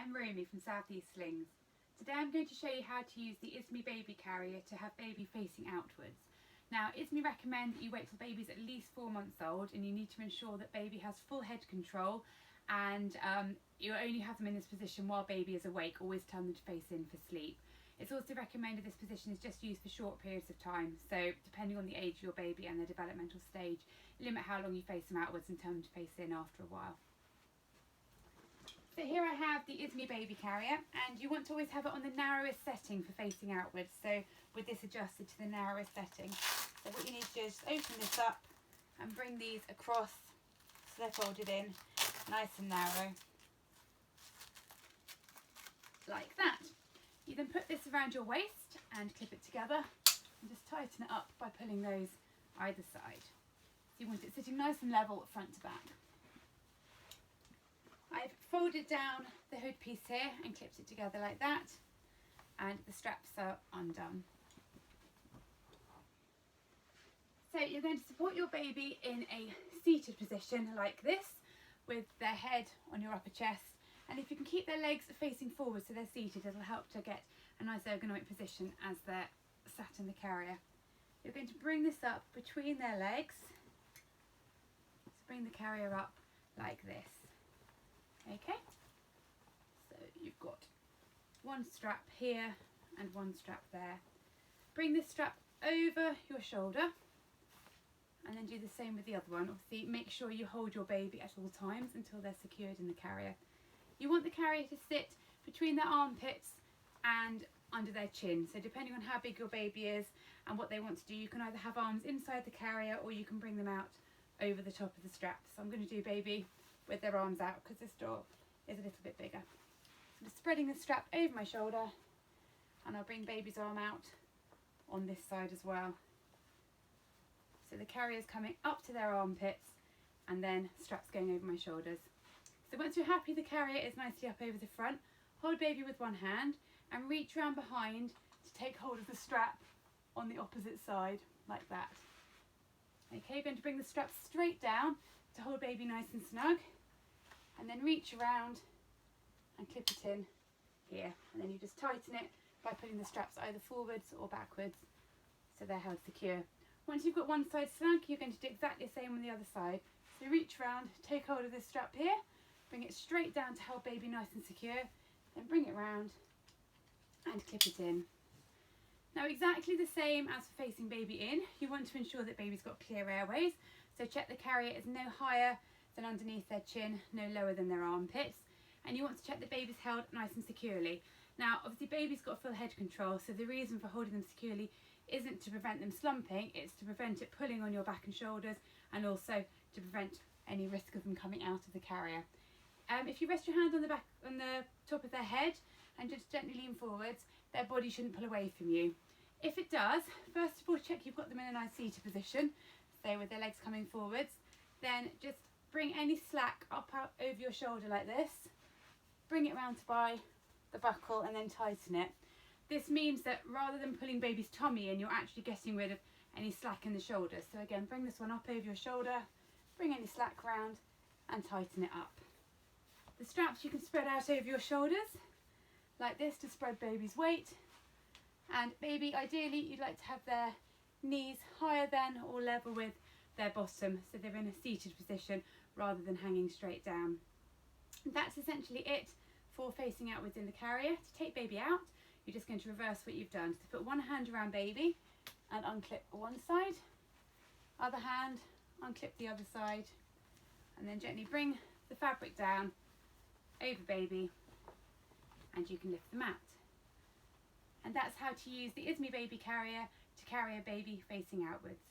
I'm Roamy from Southeast Slings. Today I'm going to show you how to use the Izmi Baby Carrier to have baby facing outwards. Now Izmi recommend that you wait till baby's at least 4 months old, and you need to ensure that baby has full head control, and you only have them in this position while baby is awake. Always tell them to face in for sleep. It's also recommended this position is just used for short periods of time, so depending on the age of your baby and their developmental stage, limit how long you face them outwards and tell them to face in after a while. So here I have the Izmi Baby Carrier, and you want to always have it on the narrowest setting for facing outwards, so with this adjusted to the narrowest setting. So what you need to do is just open this up and bring these across so they're folded in nice and narrow, like that. You then put this around your waist and clip it together and just tighten it up by pulling those either side. So you want it sitting nice and level front to back. I've folded down the hood piece here and clipped it together like that, and the straps are undone. So you're going to support your baby in a seated position like this, with their head on your upper chest, and if you can keep their legs facing forward so they're seated, it'll help to get a nice ergonomic position as they're sat in the carrier. You're going to bring this up between their legs, so bring the carrier up like this. Okay, so you've got one strap here and one strap there. Bring this strap over your shoulder and then do the same with the other one. Obviously make sure you hold your baby at all times until they're secured in the carrier. You want the carrier to sit between their armpits and under their chin, so depending on how big your baby is and what they want to do, you can either have arms inside the carrier or you can bring them out over the top of the strap. So I'm going to do baby with their arms out because this door is a little bit bigger. So I'm just spreading the strap over my shoulder, and I'll bring baby's arm out on this side as well. So the carrier's coming up to their armpits and then straps going over my shoulders. So once you're happy the carrier is nicely up over the front, hold baby with one hand and reach around behind to take hold of the strap on the opposite side like that. Okay, you're going to bring the strap straight down to hold baby nice and snug, and then reach around and clip it in here, and then you just tighten it by putting the straps either forwards or backwards so they're held secure. Once you've got one side snug, you're going to do exactly the same on the other side. So reach around, take hold of this strap here, bring it straight down to hold baby nice and secure, then bring it round and clip it in. Now exactly the same as for facing baby in, you want to ensure that baby's got clear airways, so check the carrier is no higher than underneath their chin, no lower than their armpits, and you want to check the baby's held nice and securely. Now obviously baby's got full head control, so the reason for holding them securely isn't to prevent them slumping, it's to prevent it pulling on your back and shoulders, and also to prevent any risk of them coming out of the carrier. If you rest your hand on the top of their head and just gently lean forwards, their body shouldn't pull away from you. If it does, first of all check you've got them in a nice seated position, so with their legs coming forwards. Then just bring any slack up out over your shoulder like this, bring it round to by the buckle and then tighten it. This means that rather than pulling baby's tummy in, you're actually getting rid of any slack in the shoulders. So again, bring this one up over your shoulder, bring any slack round and tighten it up. The straps you can spread out over your shoulders like this to spread baby's weight, and baby ideally you'd like to have their knees higher than or level with their bottom, so they're in a seated position rather than hanging straight down. And that's essentially it for facing outwards in the carrier. To take baby out, you're just going to reverse what you've done. So put one hand around baby and unclip one side, other hand, unclip the other side, and then gently bring the fabric down over baby and you can lift them out. And that's how to use the Izmi Baby Carrier to carry a baby facing outwards.